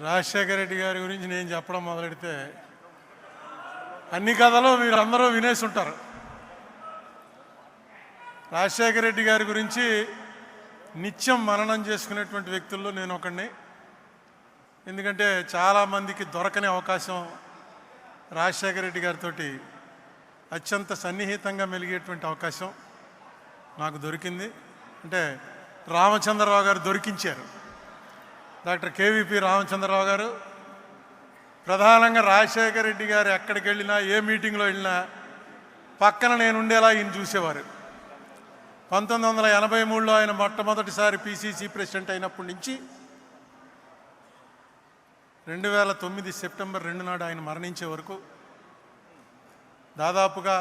రాజశేఖర రెడ్డి గారి గురించి నేను చెప్పడం మొదలెడితే అన్ని కథలు మీరందరూ వినేసి ఉంటారు. రాజశేఖర రెడ్డి గారి గురించి నిత్యం మననం చేసుకునేటువంటి వ్యక్తుల్లో నేను ఒకడిని. ఎందుకంటే చాలామందికి దొరకని అవకాశం రాజశేఖర రెడ్డి గారితో అత్యంత సన్నిహితంగా మెలిగేటువంటి అవకాశం నాకు దొరికింది. అంటే రామచంద్రరావు గారు దొరికించారు. డాక్టర్ కేవీపీ రామచంద్రరావు గారు ప్రధానంగా రాజశేఖర రెడ్డి గారు ఎక్కడికి వెళ్ళినా, ఏ మీటింగ్లో వెళ్ళినా పక్కన నేను ఉండేలా ఈయన చూసేవారు. 1983లో ఆయన మొట్టమొదటిసారి పిసిసి ప్రెసిడెంట్ అయినప్పటి నుంచి 2009 సెప్టెంబర్ 2 నాడు ఆయన మరణించే వరకు దాదాపుగా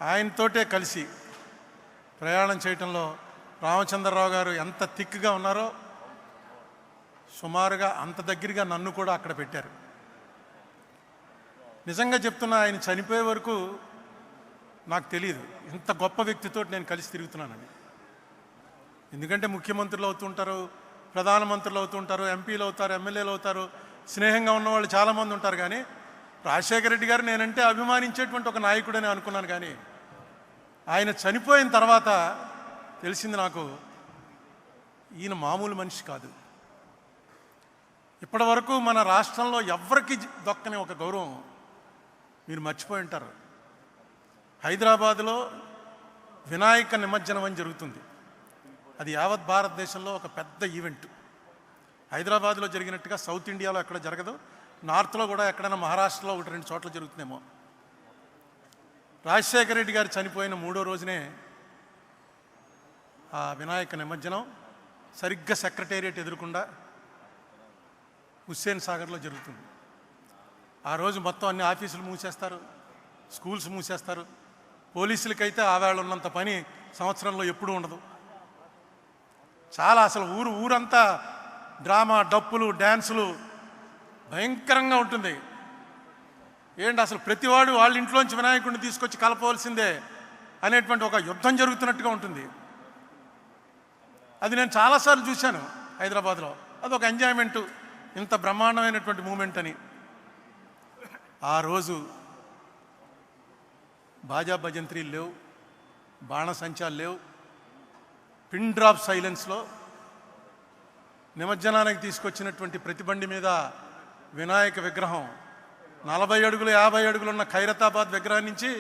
ఆయనతోటే కలిసి ప్రయాణం చేయటంలో రామచంద్రరావు గారు ఎంత థిక్గా ఉన్నారో సుమారుగా అంత దగ్గరగా నన్ను కూడా అక్కడ పెట్టారు. నిజంగా చెప్తున్నా, ఆయన చనిపోయే వరకు నాకు తెలియదు ఇంత గొప్ప వ్యక్తితో నేను కలిసి తిరుగుతున్నానని. ఎందుకంటే ముఖ్యమంత్రులు అవుతుంటారు, ప్రధానమంత్రులు అవుతుంటారు, ఎంపీలు అవుతారు, ఎమ్మెల్యేలు అవుతారు, స్నేహంగా ఉన్నవాళ్ళు చాలామంది ఉంటారు. కానీ రాజశేఖర రెడ్డి గారు నేనంటే అభిమానించేటువంటి ఒక నాయకుడని అనుకున్నాను. కానీ ఆయన చనిపోయిన తర్వాత తెలిసింది నాకు, ఈయన మామూలు మనిషి కాదు. ఇప్పటి వరకు మన రాష్ట్రంలో ఎవ్వరికి దొక్కని ఒక గౌరవం మీరు మర్చిపోయి ఉంటారు. హైదరాబాదులో వినాయక నిమజ్జనం అని జరుగుతుంది. అది యావత్ భారతదేశంలో ఒక పెద్ద ఈవెంట్. హైదరాబాద్లో జరిగినట్టుగా సౌత్ ఇండియాలో ఎక్కడ జరగదు. నార్త్లో కూడా ఎక్కడైనా మహారాష్ట్రలో 1-2 చోట్ల జరుగుతుందేమో. రాజశేఖర రెడ్డి గారు చనిపోయిన 3వ రోజునే ఆ వినాయక నిమజ్జనం సరిగ్గా సెక్రటేరియట్ ఎదురుకుండా హుస్సేన్ సాగర్లో జరుగుతుంది. ఆ రోజు మొత్తం అన్ని ఆఫీసులు మూసేస్తారు, స్కూల్స్ మూసేస్తారు. పోలీసులకైతే ఆవేళ ఉన్నంత పని సంవత్సరంలో ఎప్పుడూ ఉండదు. చాలా అసలు ఊరంతా డ్రామా, డప్పులు, డ్యాన్సులు భయంకరంగా ఉంటుంది. ఏంటి అసలు ప్రతివాడు వాళ్ళ ఇంట్లోంచి వినాయకుడిని తీసుకొచ్చి కలపవలసిందే అనేటువంటి ఒక యుద్ధం జరుగుతున్నట్టుగా ఉంటుంది. అది నేను చాలాసార్లు చూశాను హైదరాబాద్లో. అదొక ఎంజాయ్మెంటు, ఇంత బ్రహ్మాండమైనటువంటి మూమెంట్ అని. ఆ రోజు బాజా భజంత్రీలు లేవు, బాణసంచాలు లేవు. పిన్ డ్రాప్ సైలెన్స్లో నిమజ్జనానికి తీసుకొచ్చినటువంటి ప్రతి బండి మీద వినాయక విగ్రహం 40 అడుగులు 50 అడుగులు ఉన్న ఖైరతాబాద్ విగ్రహం నుంచి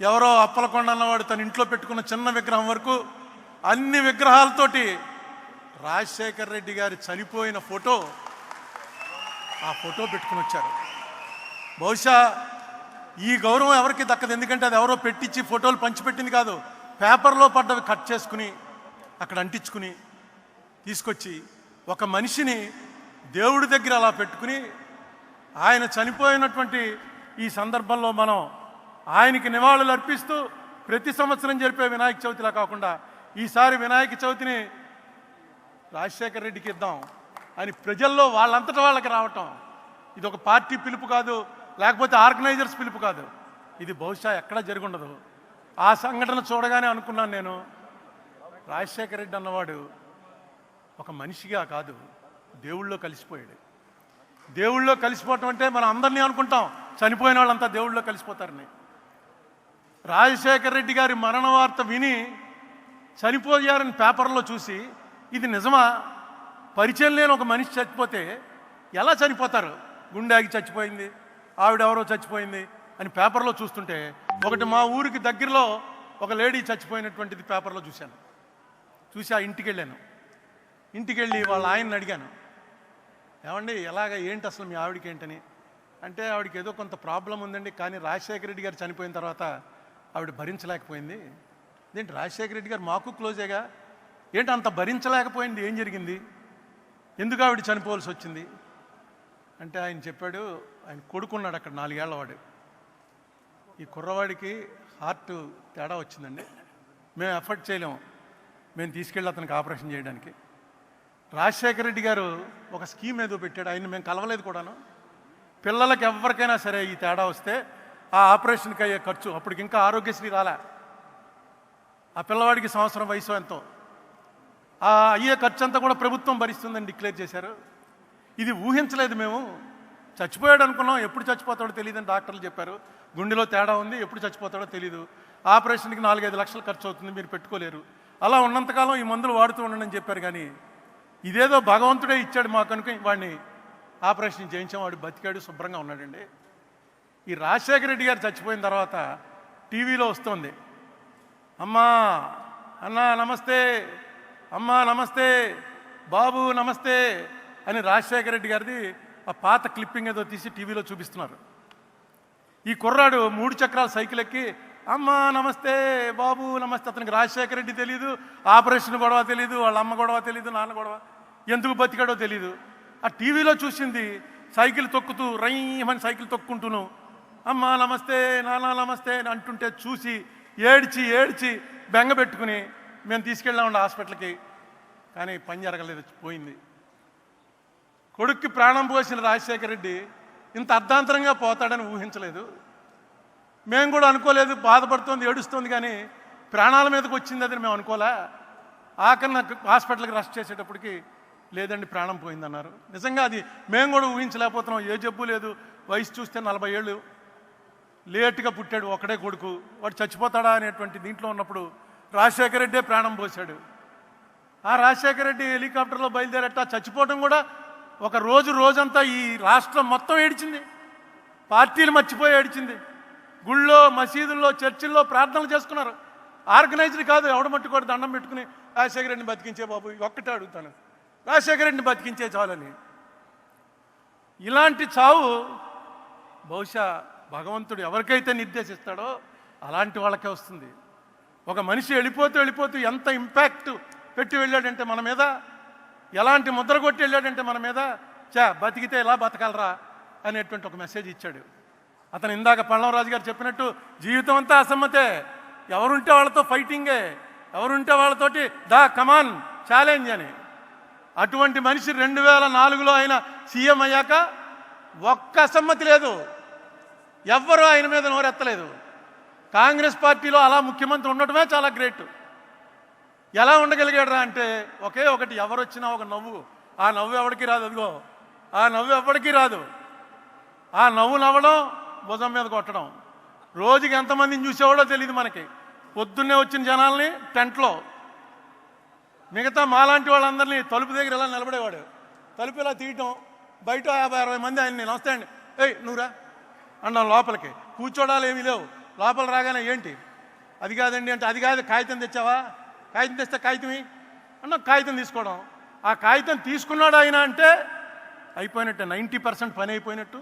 ఎవరో అప్పలకొండ అన్నవాడు తన ఇంట్లో పెట్టుకున్న చిన్న విగ్రహం వరకు అన్ని విగ్రహాలతోటి రాజశేఖర రెడ్డి గారి చనిపోయిన ఫోటో, ఆ ఫోటో పెట్టుకుని వచ్చారు. బహుశా ఈ గౌరవం ఎవరికి దక్కదు. ఎందుకంటే అది ఎవరో పెట్టించి ఫోటోలు పంచిపెట్టింది కాదు. పేపర్లో పడ్డవి కట్ చేసుకుని అక్కడ అంటించుకుని తీసుకొచ్చి ఒక మనిషిని దేవుడి దగ్గర అలా పెట్టుకుని ఆయన చనిపోయినటువంటి ఈ సందర్భంలో మనం ఆయనకి నివాళులు అర్పిస్తూ ప్రతి సంవత్సరం జరిపే వినాయక చవితిలా కాకుండా ఈసారి వినాయక చవితిని రాజశేఖర రెడ్డికి ఇద్దాం అని ప్రజల్లో వాళ్ళంతటా వాళ్ళకి రావటం, ఇది ఒక పార్టీ పిలుపు కాదు, లేకపోతే ఆర్గనైజర్స్ పిలుపు కాదు. ఇది బహుశా ఎక్కడా జరుగుండదు. ఆ సంఘటన చూడగానే అనుకున్నాను నేను, రాజశేఖర రెడ్డి అన్నవాడు ఒక మనిషిగా కాదు, దేవుళ్ళో కలిసిపోయాడు. దేవుళ్ళో కలిసిపోవటం అంటే మనం అందరినీ అనుకుంటాం చనిపోయిన వాళ్ళంతా దేవుళ్ళో కలిసిపోతారని. రాజశేఖర రెడ్డి గారి మరణ వార్త విని చనిపోయారని పేపర్లో చూసి ఇది నిజమా, పరిచయం లేని ఒక మనిషి చచ్చిపోతే ఎలా చనిపోతారు, గుండె ఆగి చచ్చిపోయింది, ఆవిడెవరో చచ్చిపోయింది అని పేపర్లో చూస్తుంటే, ఒకటి మా ఊరికి దగ్గరలో ఒక లేడీ చచ్చిపోయినటువంటిది పేపర్లో చూశాను. చూసి ఆ ఇంటికి వెళ్ళాను. ఇంటికి వెళ్ళి వాళ్ళ ఆయన్ని అడిగాను, ఏమండి ఏంటి అసలు మీ ఆవిడకి ఏంటని. అంటే ఆవిడకి ఏదో కొంత ప్రాబ్లం ఉందండి, కానీ రాజశేఖర రెడ్డి గారు చనిపోయిన తర్వాత ఆవిడ భరించలేకపోయింది. ఏంటి రాజశేఖర రెడ్డి గారు మాకు క్లోజేగా, ఏంటి అంత భరించలేకపోయింది, ఏం జరిగింది, ఎందుకు ఆవిడ చనిపోవాల్సి వచ్చింది అంటే ఆయన చెప్పాడు, ఆయన కొడుకున్నాడు అక్కడ 4 ఏళ్ల వాడు. ఈ కుర్రవాడికి హార్ట్ తేడా వచ్చిందండి, మేము ఎఫర్ట్ చేయలేము, మేము తీసుకెళ్ళి అతనికి ఆపరేషన్ చేయడానికి. రాజశేఖర రెడ్డి గారు ఒక స్కీమ్ ఏదో పెట్టాడు, ఆయన మేము కలవలేదు కూడాను. పిల్లలకి ఎవరికైనా సరే ఈ తేడా వస్తే ఆ ఆపరేషన్కి అయ్యే ఖర్చు, అప్పటికి ఇంకా ఆరోగ్యశ్రీ రాలే, ఆ పిల్లవాడికి సంవత్సరం వయసు ఎంతో, ఆ అయ్యే ఖర్చు అంతా కూడా ప్రభుత్వం భరిస్తుందని డిక్లేర్ చేశారు. ఇది ఊహించలేదు మేము. చచ్చిపోయాడు అనుకున్నాం, ఎప్పుడు చచ్చిపోతాడో తెలియదని డాక్టర్లు చెప్పారు. గుండెలో తేడా ఉంది, ఎప్పుడు చచ్చిపోతాడో తెలీదు. ఆపరేషన్కి 4-5 లక్షలు ఖర్చు అవుతుంది, మీరు పెట్టుకోలేరు. అలా ఉన్నంతకాలం ఈ మందులు వాడుతూ ఉండండి అని చెప్పారు. కానీ ఇదేదో భగవంతుడే ఇచ్చాడు మాకు అనుకుని వాడిని ఆపరేషన్ చేయించాం. వాడు బతికాడు, శుభ్రంగా ఉన్నాడండి. ఈ రాజశేఖర రెడ్డి గారు చచ్చిపోయిన తర్వాత టీవీలో వస్తుంది, అమ్మా అన్నా నమస్తే, అమ్మా నమస్తే, బాబు నమస్తే అని రాజశేఖర రెడ్డి గారిది ఆ పాత క్లిప్పింగ్ ఏదో తీసి టీవీలో చూపిస్తున్నారు. ఈ కుర్రాడు 3 చక్రాల సైకిల్ ఎక్కి అమ్మా నమస్తే, బాబు నమస్తే. అతనికి రాజశేఖర రెడ్డి తెలీదు, ఆపరేషన్ గొడవ తెలీదు, వాళ్ళ అమ్మ గొడవ తెలీదు, నాన్న గొడవ, ఎందుకు బతికాడో తెలీదు. ఆ టీవీలో చూసింది సైకిల్ తొక్కుతూ రైమని సైకిల్ తొక్కుంటూను అమ్మా నమస్తే, నాన్న నమస్తే అని అంటుంటే చూసి ఏడ్చి ఏడ్చి బెంగ పెట్టుకుని మేము తీసుకెళ్ళామండి హాస్పిటల్కి. కానీ పని జరగలేదు, పోయింది. కొడుక్కి ప్రాణం పోసిన రాజశేఖర రెడ్డి ఇంత అర్ధాంతరంగా పోతాడని ఊహించలేదు. మేము కూడా అనుకోలేదు. బాధపడుతోంది, ఏడుస్తోంది, కానీ ప్రాణాల మీదకి వచ్చింది అది మేము అనుకోలే. ఆఖరిన హాస్పిటల్కి రష్ చేసేటప్పటికి లేదండి ప్రాణం పోయిందన్నారు. నిజంగా అది మేము కూడా ఊహించలేకపోతున్నాం. ఏ జబ్బు లేదు, వయసు చూస్తే 40 ఏళ్ళు, లేటుగా పుట్టాడు, ఒకడే కొడుకు, వాడు చచ్చిపోతాడా అనేటువంటి దీంట్లో ఉన్నప్పుడు రాజశేఖర రెడ్డే ప్రాణం పోశాడు. ఆ రాజశేఖర రెడ్డి హెలికాప్టర్లో బయలుదేరట చచ్చిపోవడం కూడా ఒక రోజంతా ఈ రాష్ట్రం మొత్తం ఏడిచింది. పార్టీలు మర్చిపోయి ఏడిచింది. గుళ్ళో, మసీదుల్లో, చర్చిల్లో ప్రార్థనలు చేసుకున్నారు. ఆర్గనైజ్డ్ కాదు, ఎవడ మట్టుకోడు దండం పెట్టుకుని రాజశేఖర రెడ్డిని బతికించే బాబు, ఒక్కటే అడుగుతాను, రాజశేఖర రెడ్డిని బతికించే చాలని. ఇలాంటి చావు బహుశా భగవంతుడు ఎవరికైతే నిర్దేశిస్తాడో అలాంటి వాళ్ళకే వస్తుంది. ఒక మనిషి వెళ్ళిపోతూ ఎంత ఇంపాక్ట్ పెట్టి వెళ్ళాడంటే మన మీద, ఎలాంటి ముద్ర కొట్టి వెళ్ళాడంటే మన మీద, బతికితే ఎలా బతకాలరా అనేటువంటి ఒక మెసేజ్ ఇచ్చాడు. అతను ఇందాక పళ్ళవరాజు గారు చెప్పినట్టు జీవితం అంతా అసమ్మతే, ఎవరుంటే వాళ్ళతో ఫైటింగే, ఎవరుంటే వాళ్ళతోటి కమాన్ ఛాలెంజ్ అని. అటువంటి మనిషి 2004లో ఆయన సీఎం అయ్యాక ఒక్క అసమ్మతి లేదు, ఎవ్వరూ ఆయన మీద నోరెత్తలేదు. కాంగ్రెస్ పార్టీలో అలా ముఖ్యమంత్రి ఉండటమే చాలా గ్రేట్. ఎలా ఉండగలిగాడరా అంటే ఒకే ఒకటి, ఎవరు వచ్చినా ఒక నవ్వు. ఆ నవ్వు ఎవరికి రాదు, అదిగో ఆ నవ్వు ఎవరికి రాదు. ఆ నవ్వు నవ్వడం, భుజం మీద కొట్టడం. రోజుకి ఎంతమందిని చూసేవాడో తెలియదు మనకి. పొద్దున్నే వచ్చిన జనాల్ని టెంట్లో, మిగతా మాలాంటి వాళ్ళందరినీ తలుపు దగ్గర ఇలా నిలబడేవాడు. తలుపు ఇలా తీయటం, బయట 50-60 మంది ఆయన్ని నమస్తే అండి, ఏయ్ నువ్వురా అన్నాం. లోపలికి కూర్చోడాలు ఏమీ లేవు. లోపల రాగానే ఏంటి అది కాదండి అంటే, అది కాదు, కాగితం తెచ్చావా, కాగితం తెస్తే కాగితమే అన్న, కాగితం తీసుకోవడం. ఆ కాగితం తీసుకున్నాడు ఆయన అంటే అయిపోయినట్టే, 90% పని అయిపోయినట్టు.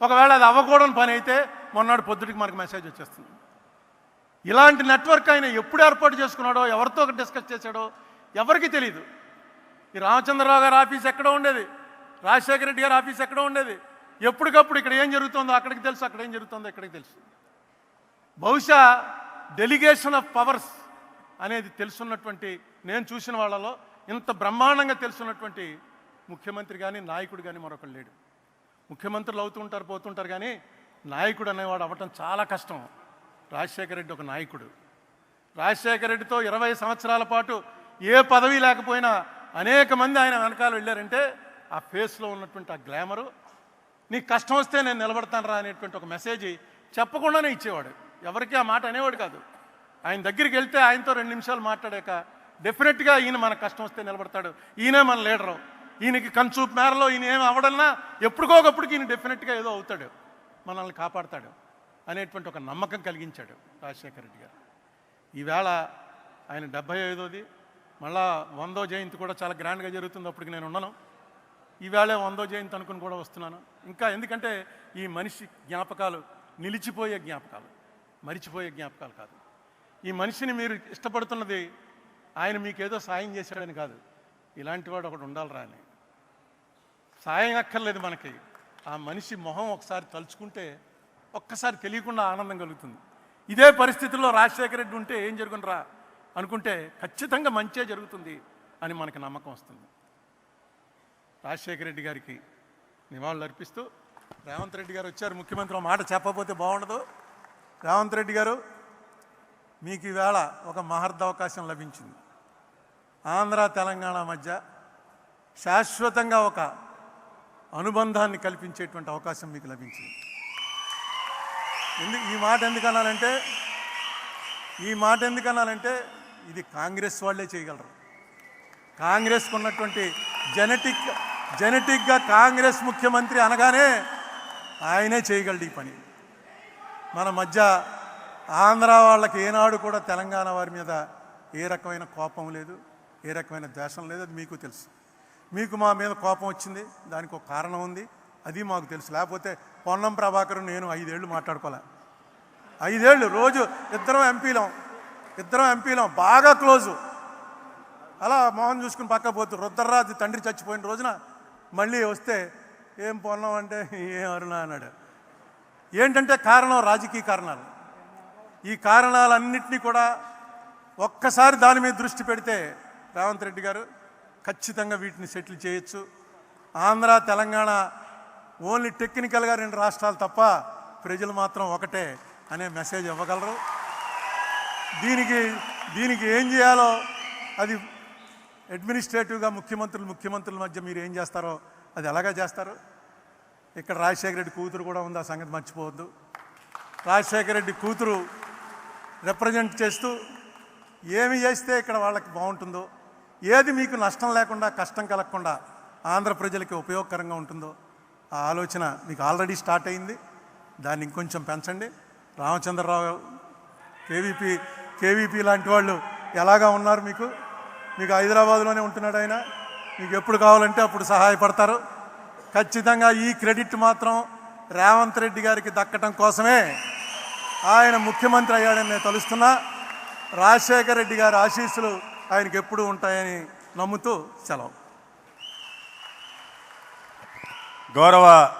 ఒకవేళ అది అవ్వకూడని పని అయితే మొన్నటి పొద్దుటికి మనకు మెసేజ్ వచ్చేస్తుంది. ఇలాంటి నెట్వర్క్ ఆయన ఎప్పుడు ఏర్పాటు చేసుకున్నాడో, ఎవరితో డిస్కస్ చేశాడో ఎవరికి తెలియదు. ఈ రామచంద్రరావు గారి ఆఫీస్ ఎక్కడో ఉండేది, రాజశేఖర రెడ్డి గారి ఆఫీస్ ఎక్కడో ఉండేది. ఎప్పటికప్పుడు ఇక్కడ ఏం జరుగుతుందో అక్కడికి తెలుసు, అక్కడ ఏం జరుగుతుందో ఇక్కడికి తెలుసు. బహుశా డెలిగేషన్ ఆఫ్ పవర్స్ అనేది తెలుసున్నటువంటి, నేను చూసిన వాళ్ళలో ఇంత బ్రహ్మాండంగా తెలుసున్నటువంటి ముఖ్యమంత్రి కానీ నాయకుడు కానీ మరొకరు లేడు. ముఖ్యమంత్రులు అవుతుంటారు, పోతుంటారు, కానీ నాయకుడు అనేవాడు అవ్వటం చాలా కష్టం. రాజశేఖర రెడ్డి ఒక నాయకుడు. రాజశేఖర రెడ్డితో 20 సంవత్సరాల పాటు ఏ పదవి లేకపోయినా అనేక మంది ఆయన వెనకాల వెళ్ళారంటే ఆ ఫేస్లో ఉన్నటువంటి ఆ గ్లామరు, నీకు కష్టం వస్తే నేను నిలబడతాను రా అనేటువంటి ఒక మెసేజ్ చెప్పకుండానే ఇచ్చేవాడు. ఎవరికి ఆ మాట అనేవాడు కాదు. ఆయన దగ్గరికి వెళ్తే ఆయనతో 2 నిమిషాలు మాట్లాడాక డెఫినెట్గా ఈయన మన కష్టం వస్తే నిలబడతాడు, ఈయనే మన లీడరు, ఈయనకి కన్సూప్ మేరలో ఈయన ఏమి అవ్వడన్నా ఎప్పటికోకప్పటికి ఈయన డెఫినెట్గా ఏదో అవుతాడు, మనల్ని కాపాడతాడు అనేటువంటి ఒక నమ్మకం కలిగించాడు రాజశేఖర రెడ్డి గారు. ఈవేళ ఆయన 75వది, మళ్ళా 100వ జయంతి కూడా చాలా గ్రాండ్గా జరుగుతుంది. అప్పటికి నేను ఉన్నాను. ఈవేళ 100వ జయంతి అనుకుని కూడా వస్తున్నాను. ఇంకా ఎందుకంటే ఈ మనిషి జ్ఞాపకాలు నిలిచిపోయే జ్ఞాపకాలు, మరిచిపోయే జ్ఞాపకాలు కాదు. ఈ మనిషిని మీరు ఇష్టపడుతున్నది ఆయన మీకేదో సాయం చేశాడని కాదు, ఇలాంటి వాడు ఒకడు ఉండాలిరా అని. సాయం అక్కర్లేదు మనకి, ఆ మనిషి మొహం ఒకసారి తలుచుకుంటే ఒక్కసారి తెలియకుండా ఆనందం కలుగుతుంది. ఇదే పరిస్థితుల్లో రాజశేఖర రెడ్డి ఉంటే ఏం జరుగునరా అనుకుంటే ఖచ్చితంగా మంచే జరుగుతుంది అని మనకి నమ్మకం వస్తుంది. రాజశేఖర రెడ్డి గారికి నివాళులు అర్పిస్తూ రేవంత్ రెడ్డి గారు వచ్చారు. ముఖ్యమంత్రి మాట చెప్పకపోతే బాగుండదు. రేవంత్ రెడ్డి గారు, మీకు ఈవేళ ఒక మహర్దవకాశం లభించింది. ఆంధ్ర తెలంగాణ మధ్య శాశ్వతంగా ఒక అనుబంధాన్ని కల్పించేటువంటి అవకాశం మీకు లభించింది. ఈ మాట ఎందుకనాలంటే ఇది కాంగ్రెస్ వాళ్ళే చేయగలరు. కాంగ్రెస్కు ఉన్నటువంటి జెనెటిక్గా కాంగ్రెస్ ముఖ్యమంత్రి అనగానే ఆయనే చేయగలడు ఈ పని. మన మధ్య ఆంధ్ర వాళ్ళకి ఏనాడు కూడా తెలంగాణ వారి మీద ఏ రకమైన కోపం లేదు, ఏ రకమైన ద్వేషం లేదు. అది మీకు తెలుసు. మీకు మా మీద కోపం వచ్చింది, దానికి ఒక కారణం ఉంది, అది మాకు తెలుసు. లేకపోతే పొన్నం ప్రభాకర్ నేను 5 ఏళ్ళు మాట్లాడుకోలే. 5 ఏళ్ళు రోజు ఇద్దరం ఎంపీలం బాగా క్లోజు. అలా మోహన్ చూసుకుని పక్క పోతూ రుద్రరాజు తండ్రి చచ్చిపోయిన రోజున మళ్ళీ వస్తే ఏం పొన్నం అంటే ఏం అరుణ అన్నాడు. ఏంటంటే కారణం రాజకీయ కారణాలు. ఈ కారణాలన్నింటినీ కూడా ఒక్కసారి దాని మీద దృష్టి పెడితే రేవంత్ రెడ్డి గారు ఖచ్చితంగా వీటిని సెటిల్ చేయొచ్చు. ఆంధ్ర తెలంగాణ ఓన్లీ టెక్నికల్గా 2 రాష్ట్రాలు తప్ప ప్రజలు మాత్రం ఒకటే అనే మెసేజ్ ఇవ్వగలరు. దీనికి ఏం చేయాలో అది అడ్మినిస్ట్రేటివ్గా ముఖ్యమంత్రుల మధ్య మీరు ఏం చేస్తారో అది ఎలాగా చేస్తారు. ఇక్కడ రాజశేఖర రెడ్డి కూతురు కూడా ఉంది, ఆ సంగతి మర్చిపోవద్దు. రాజశేఖర రెడ్డి కూతురు రిప్రజెంట్ చేస్తూ ఏమి చేస్తే ఇక్కడ వాళ్ళకి బాగుంటుందో, ఏది మీకు నష్టం లేకుండా కష్టం కలగకుండా ఆంధ్ర ప్రజలకి ఉపయోగకరంగా ఉంటుందో ఆ ఆలోచన మీకు ఆల్రెడీ స్టార్ట్ అయింది. దాన్ని ఇంకొంచెం పెంచండి. రామచంద్రరావు కేవీపీ లాంటి వాళ్ళు ఎలాగా ఉన్నారు మీకు హైదరాబాద్లోనే ఉంటున్నాడు ఆయన. మీకు ఎప్పుడు కావాలంటే అప్పుడు సహాయపడతారు. ఖచ్చితంగా ఈ క్రెడిట్ మాత్రం రేవంత్ రెడ్డి గారికి దక్కటం కోసమే ఆయన ముఖ్యమంత్రి అయ్యాడని నేను తలుస్తున్నా. రాజశేఖర రెడ్డి గారి ఆశీస్సులు ఆయనకి ఎప్పుడూ ఉంటాయని నమ్ముతూ సెలవు. గౌరవ